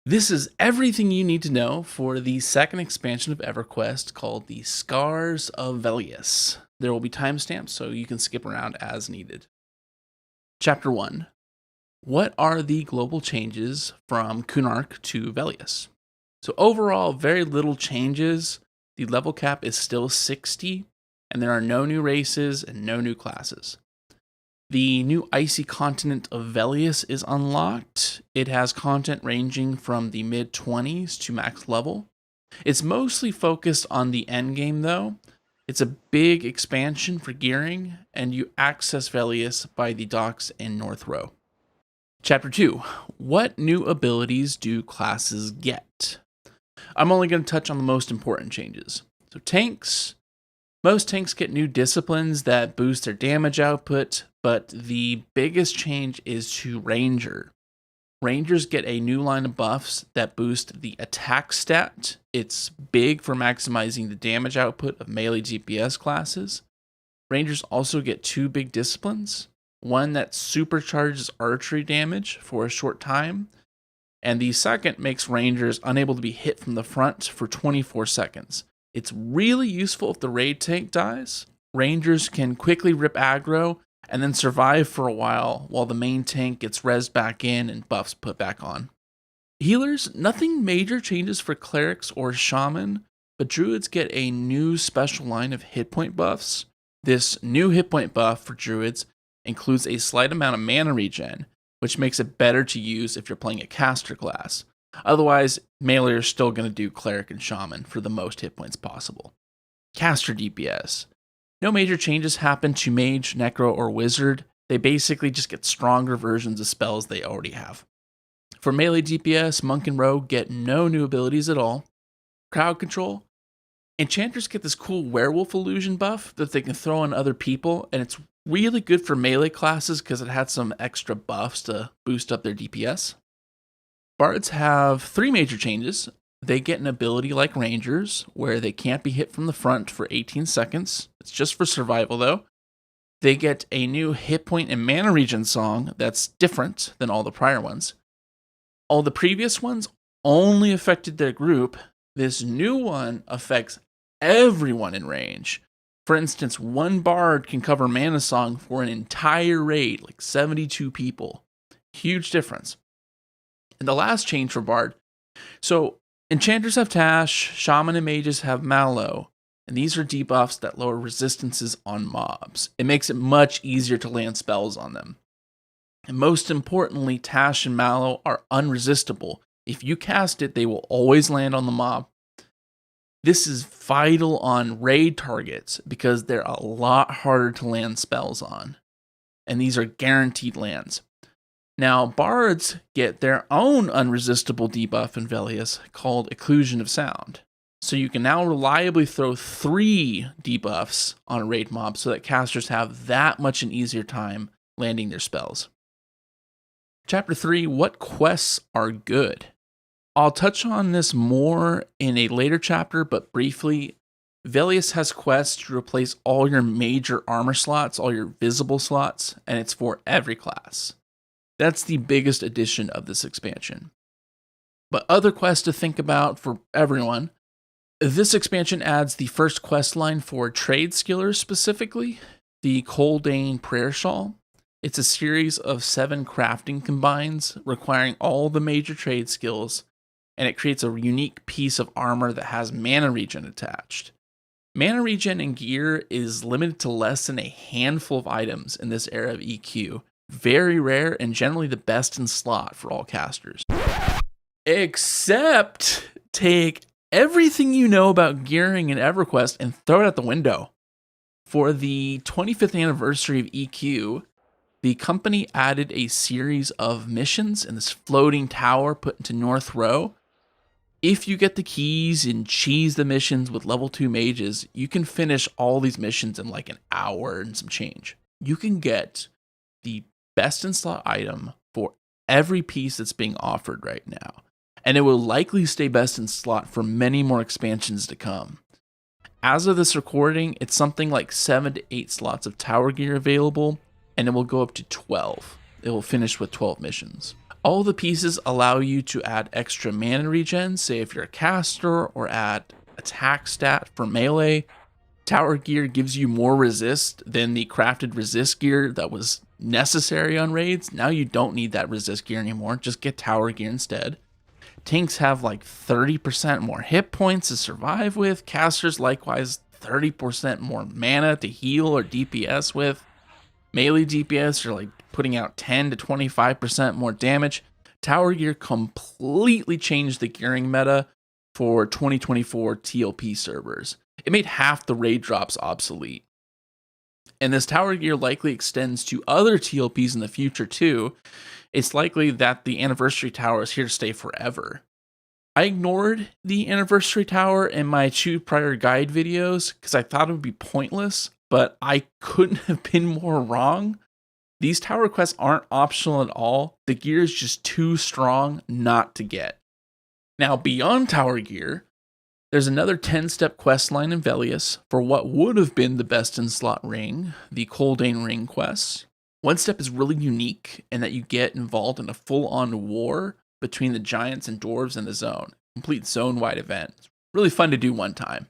This is everything you need to know for the second expansion of EverQuest called the Scars of Velious. There will be timestamps so you can skip around as needed. Chapter 1. What are the global changes from Kunark to Velious? So overall, very little changes. The level cap is still 60, and there are no new races and no new classes. The new icy continent of Velious is unlocked. It has content ranging from the mid-20s to max level. It's mostly focused on the endgame though. It's a big expansion for gearing, and you access Velious by the docks in North Row. Chapter 2. What new abilities do classes get? I'm only going to touch on the most important changes. So tanks. Most tanks get new disciplines that boost their damage output, but the biggest change is to Ranger. Rangers get a new line of buffs that boost the attack stat. It's big for maximizing the damage output of melee DPS classes. Rangers also get two big disciplines. One that supercharges archery damage for a short time, and the second makes Rangers unable to be hit from the front for 24 seconds. It's really useful if the raid tank dies. Rangers can quickly rip aggro and then survive for a while the main tank gets rezzed back in and buffs put back on. Healers, nothing major changes for clerics or shaman, but druids get a new special line of hit point buffs. This new hit point buff for druids includes a slight amount of mana regen, which makes it better to use if you're playing a caster class. Otherwise, melee are still going to do cleric and shaman for the most hit points possible. Caster DPS. No major changes happen to mage, necro, or wizard. They basically just get stronger versions of spells they already have. For melee DPS, monk and rogue get no new abilities at all. Crowd control. Enchanters get this cool werewolf illusion buff that they can throw on other people, and it's really good for melee classes because it had some extra buffs to boost up their DPS. Bards have three major changes. They get an ability like Rangers, where they can't be hit from the front for 18 seconds. It's just for survival though. They get a new hit point and mana regen song that's different than all the prior ones. All the previous ones only affected their group. This new one affects everyone in range. For instance, one bard can cover mana song for an entire raid, like 72 people. Huge difference. And the last change for bard. So enchanters have Tash, shaman and mages have Mallow, and these are debuffs that lower resistances on mobs. It makes it much easier to land spells on them. And most importantly, Tash and Mallow are unresistible. If you cast it, they will always land on the mob. This is vital on raid targets because they're a lot harder to land spells on. And these are guaranteed lands. Now, bards get their own unresistible debuff in Velious called Occlusion of Sound. So you can now reliably throw 3 debuffs on a raid mob so that casters have that much an easier time landing their spells. Chapter 3, what quests are good? I'll touch on this more in a later chapter, but briefly, Velious has quests to replace all your major armor slots, all your visible slots, and it's for every class. That's the biggest addition of this expansion. But other quests to think about for everyone. This expansion adds the first quest line for trade skillers specifically, the Coldane Prayer Shawl. It's a series of 7 crafting combines requiring all the major trade skills, and it creates a unique piece of armor that has mana regen attached. Mana regen in gear is limited to less than a handful of items in this era of EQ. Very rare and generally the best in slot for all casters. Except take everything you know about gearing in EverQuest and throw it out the window. For the 25th anniversary of EQ, the company added a series of missions in this floating tower put into North Row. If you get the keys and cheese the missions with level 2 mages, you can finish all these missions in like an hour and some change. You can get the best in slot item for every piece that's being offered right now, and it will likely stay best in slot for many more expansions to come. As of this recording, it's something like 7 to 8 slots of tower gear available, and it will go up to 12. It will finish with 12 missions. All the pieces allow you to add extra mana regen, say if you're a caster, or add attack stat for melee. Tower gear gives you more resist than the crafted resist gear that was necessary on raids. Now you don't need that resist gear anymore. Just get tower gear instead. Tanks have like 30% more hit points to survive with. Casters likewise 30% more mana to heal or DPS with. Melee DPS are like putting out 10 to 25% more damage. Tower gear completely changed the gearing meta for 2024 TLP servers. It made half the raid drops obsolete. And this tower gear likely extends to other TLPs in the future too. It's likely that the anniversary tower is here to stay forever. I ignored the anniversary tower in my 2 prior guide videos because I thought it would be pointless, but I couldn't have been more wrong. These tower quests aren't optional at all. The gear is just too strong not to get. Now, beyond tower gear, there's another 10-step quest line in Velious for what would have been the best in slot ring, the Coldane Ring quests. One step is really unique in that you get involved in a full-on war between the giants and dwarves in the zone. Complete zone-wide event. It's really fun to do one time.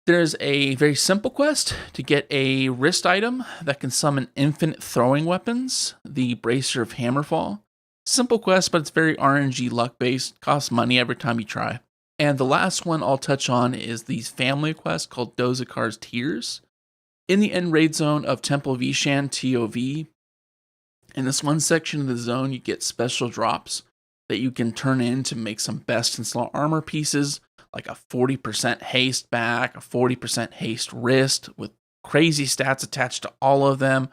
There's a very simple quest to get a wrist item that can summon infinite throwing weapons, the Bracer of Hammerfall. Simple quest, but it's very RNG luck-based, costs money every time you try. And the last one I'll touch on is the family quest called Dozakar's Tears. In the end raid zone of Temple Vishan TOV, in this one section of the zone, you get special drops that you can turn in to make some best in slot armor pieces, like a 40% haste back, a 40% haste wrist with crazy stats attached to all of them,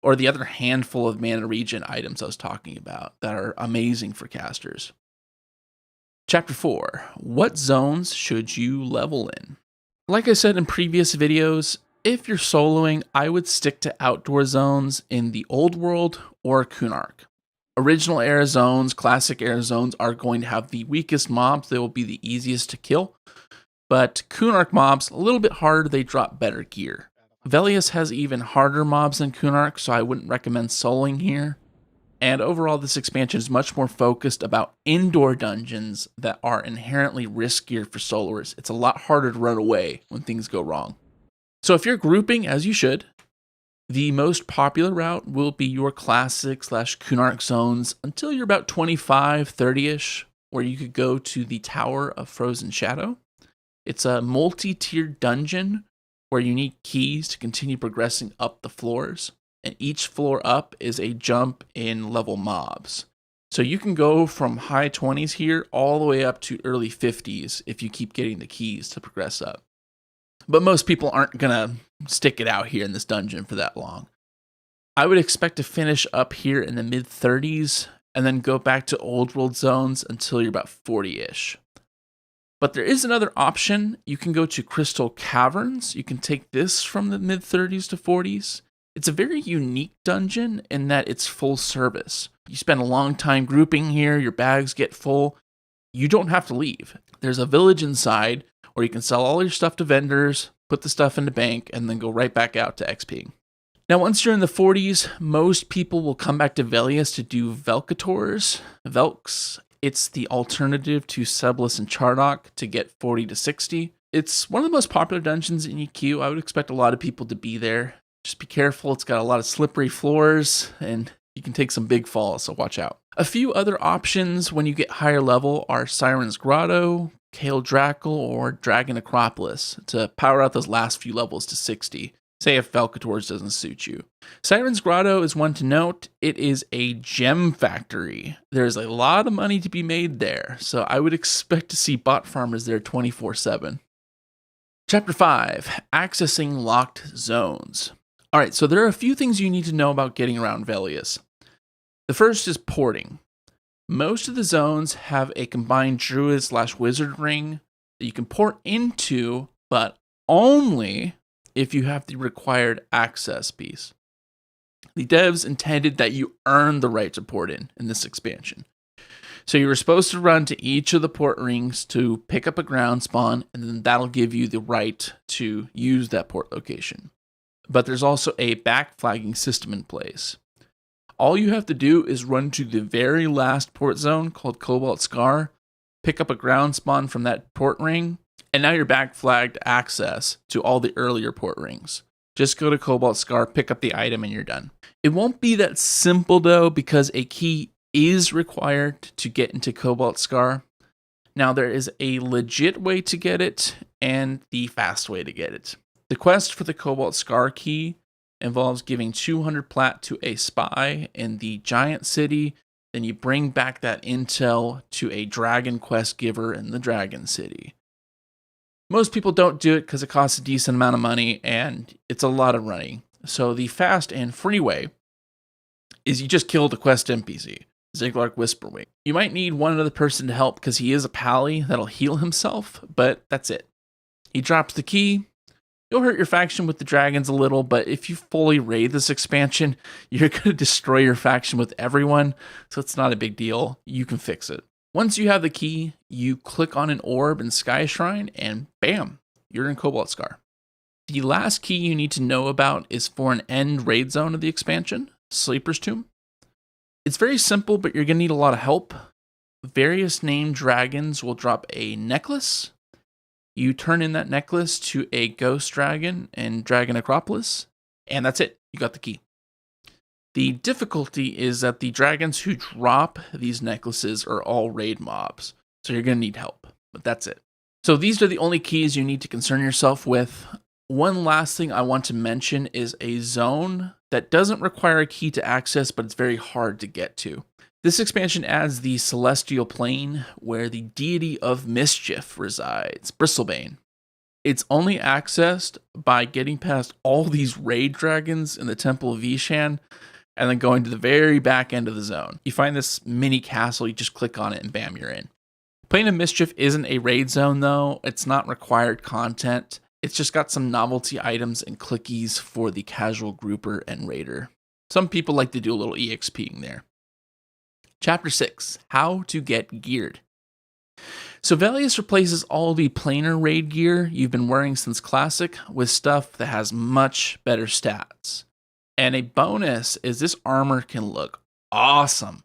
or the other handful of mana regen items I was talking about that are amazing for casters. Chapter 4. What zones should you level in? Like I said in previous videos, if you're soloing, I would stick to outdoor zones in the Old World or Kunark. Original era zones, classic era zones are going to have the weakest mobs. They will be the easiest to kill. But Kunark mobs, a little bit harder, they drop better gear. Velious has even harder mobs than Kunark, so I wouldn't recommend soloing here. And overall, this expansion is much more focused about indoor dungeons that are inherently riskier for soloers. It's a lot harder to run away when things go wrong. So if you're grouping, as you should, the most popular route will be your classic / Kunark zones until you're about 25, 30-ish, where you could go to the Tower of Frozen Shadow. It's a multi-tiered dungeon where you need keys to continue progressing up the floors. And each floor up is a jump in level mobs. So you can go from high 20s here all the way up to early 50s if you keep getting the keys to progress up. But most people aren't going to stick it out here in this dungeon for that long. I would expect to finish up here in the mid 30s and then go back to old world zones until you're about 40-ish. But there is another option. You can go to Crystal Caverns. You can take this from the mid 30s to 40s. It's a very unique dungeon in that it's full service. You spend a long time grouping here, your bags get full. You don't have to leave. There's a village inside where you can sell all your stuff to vendors, put the stuff in the bank, and then go right back out to XP. Now, once you're in the 40s, most people will come back to Velious to do Velkators. Velks, it's the alternative to Seblis and Chardok to get 40 to 60. It's one of the most popular dungeons in EQ. I would expect a lot of people to be there. Just be careful, it's got a lot of slippery floors, and you can take some big falls, so watch out. A few other options when you get higher level are Siren's Grotto, Kale Drackle, or Dragon Acropolis to power out those last few levels to 60, say if Velkators doesn't suit you. Siren's Grotto is one to note. It is a gem factory. There's a lot of money to be made there, so I would expect to see bot farmers there 24/7. Chapter 5, Accessing Locked Zones. All right, so there are a few things you need to know about getting around Velious. The first is porting. Most of the zones have a combined druid / wizard ring that you can port into, but only if you have the required access piece. The devs intended that you earn the right to port in this expansion. So you were supposed to run to each of the port rings to pick up a ground spawn, and then that'll give you the right to use that port location. But there's also a backflagging system in place. All you have to do is run to the very last port zone called Cobalt Scar, pick up a ground spawn from that port ring, and now you're back flagged access to all the earlier port rings. Just go to Cobalt Scar, pick up the item, and you're done. It won't be that simple though, because a key is required to get into Cobalt Scar. Now there is a legit way to get it and the fast way to get it. The quest for the Cobalt Scar key involves giving 200 plat to a spy in the giant city. Then you bring back that intel to a dragon quest giver in the dragon city. Most people don't do it because it costs a decent amount of money and it's a lot of running. So the fast and free way is you just kill the quest NPC, Ziglark Whisperwing. You might need one other person to help because he is a pally that'll heal himself, but that's it. He drops the key. You'll hurt your faction with the dragons a little, but if you fully raid this expansion, you're going to destroy your faction with everyone, so it's not a big deal. You can fix it. Once you have the key, you click on an orb in Sky Shrine, and bam, you're in Cobalt Scar. The last key you need to know about is for an end raid zone of the expansion, Sleeper's Tomb. It's very simple, but you're going to need a lot of help. Various named dragons will drop a necklace. You turn in that necklace to a ghost dragon in Dragon Acropolis, and that's it. You got the key. The difficulty is that the dragons who drop these necklaces are all raid mobs, so you're going to need help, but that's it. So these are the only keys you need to concern yourself with. One last thing I want to mention is a zone that doesn't require a key to access, but it's very hard to get to. This expansion adds the Celestial Plane, where the deity of mischief resides, Bristlebane. It's only accessed by getting past all these raid dragons in the Temple of Vishan, and then going to the very back end of the zone. You find this mini castle, you just click on it, and bam, you're in. Plane of Mischief isn't a raid zone, though. It's not required content. It's just got some novelty items and clickies for the casual grouper and raider. Some people like to do a little EXPing there. Chapter 6, How to Get Geared. So Velious replaces all the planar raid gear you've been wearing since Classic with stuff that has much better stats. And a bonus is this armor can look awesome.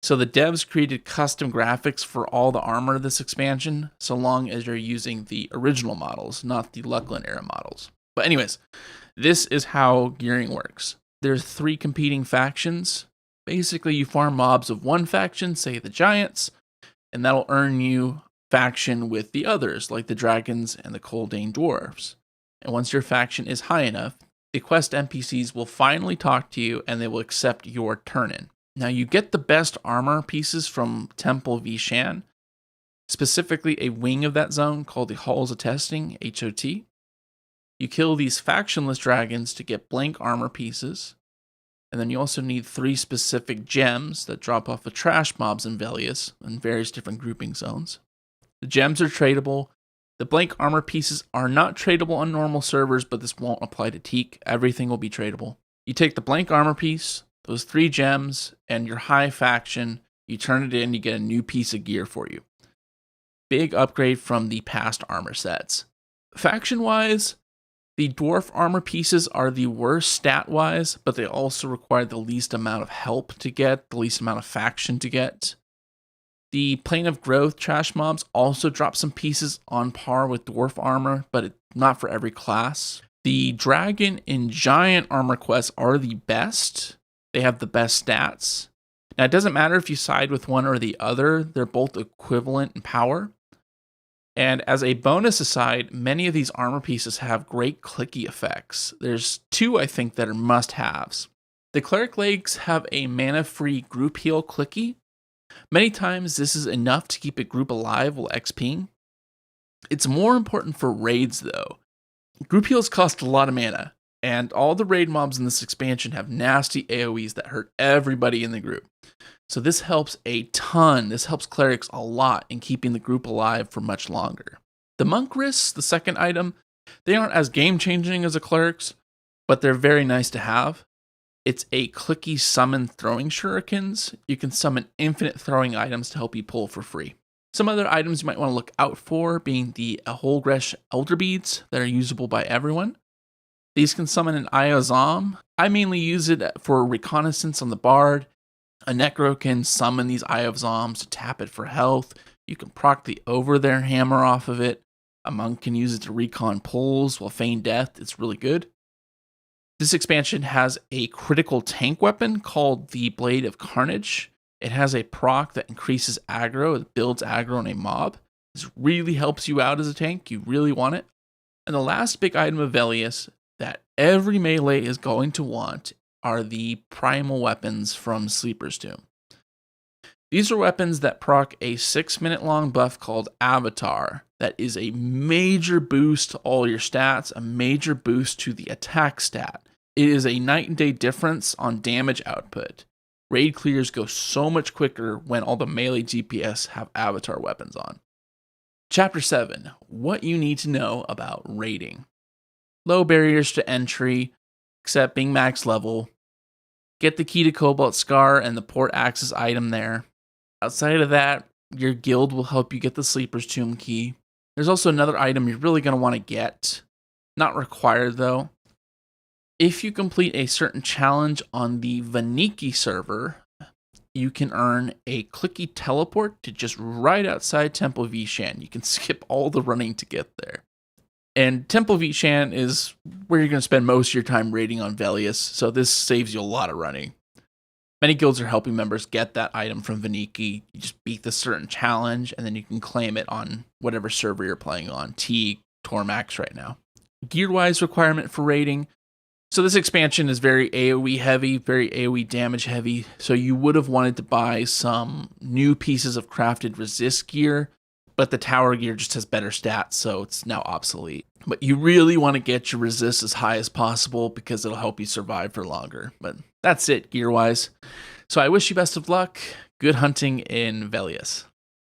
So the devs created custom graphics for all the armor of this expansion, so long as you're using the original models, not the Luckland era models. But anyways, this is how gearing works. There's 3 competing factions. Basically, you farm mobs of one faction, say the Giants, and that'll earn you faction with the others, like the Dragons and the Coldane Dwarves. And once your faction is high enough, the quest NPCs will finally talk to you and they will accept your turn-in. Now, you get the best armor pieces from Temple Vishan, specifically a wing of that zone called the Halls of Testing, HOT. You kill these factionless dragons to get blank armor pieces. And then you also need 3 specific gems that drop off of trash mobs in Velious in various different grouping zones. The gems are tradable. The blank armor pieces are not tradable on normal servers, but this won't apply to Teak. Everything will be tradable. You take the blank armor piece, those 3 gems, and your high faction, you turn it in, you get a new piece of gear for you. Big upgrade from the past armor sets. Faction-wise, the dwarf armor pieces are the worst stat-wise, but they also require the least amount of help to get, the least amount of faction to get. The Plane of Growth trash mobs also drop some pieces on par with dwarf armor, but not for every class. The dragon and giant armor quests are the best. They have the best stats. Now, it doesn't matter if you side with one or the other. They're both equivalent in power. And as a bonus aside, many of these armor pieces have great clicky effects. There's 2, I think, that are must-haves. The Cleric Legs have a mana-free group heal clicky. Many times this is enough to keep a group alive while XPing. It's more important for raids though. Group heals cost a lot of mana, and all the raid mobs in this expansion have nasty AoEs that hurt everybody in the group. So this helps a ton. This helps clerics a lot in keeping the group alive for much longer. The monk wrists, the second item, they aren't as game-changing as the clerics, but they're very nice to have. It's a clicky summon throwing shurikens. You can summon infinite throwing items to help you pull for free. Some other items you might want to look out for being the Aholgresh Elder Beads that are usable by everyone. These can summon an Iozam. I mainly use it for reconnaissance on the bard. A necro can summon these Eye of Zombs to tap it for health. You can proc the over their hammer off of it. A monk can use it to recon pulls while feign death. It's really good. This expansion has a critical tank weapon called the Blade of Carnage. It has a proc that increases aggro, it builds aggro on a mob. This really helps you out as a tank, you really want it. And the last big item of Velious that every melee is going to want are the primal weapons from Sleeper's Tomb. These are weapons that proc a 6-minute long buff called Avatar that is a major boost to all your stats, a major boost to the attack stat. It is a night and day difference on damage output. Raid clears go so much quicker when all the melee DPS have Avatar weapons on. Chapter 7. What you need to know about raiding. Low barriers to entry, except being max level. Get the key to Cobalt Scar and the Port Axis item there. Outside of that, your guild will help you get the Sleeper's Tomb key. There's also another item you're really going to want to get. Not required though. If you complete a certain challenge on the Vaniki server, you can earn a clicky teleport to just right outside Temple Vishan. You can skip all the running to get there. And Temple Vishan is where you're going to spend most of your time raiding on Velious, so this saves you a lot of running. Many guilds are helping members get that item from Vaniki. You just beat the certain challenge, and then you can claim it on whatever server you're playing on, T, Tormax right now. Gear-wise requirement for raiding. So this expansion is very AoE heavy, very AoE damage heavy, so you would have wanted to buy some new pieces of crafted resist gear, but the tower gear just has better stats, so it's now obsolete. But you really want to get your resist as high as possible because it'll help you survive for longer. But that's it gear-wise. So I wish you best of luck. Good hunting in Velious.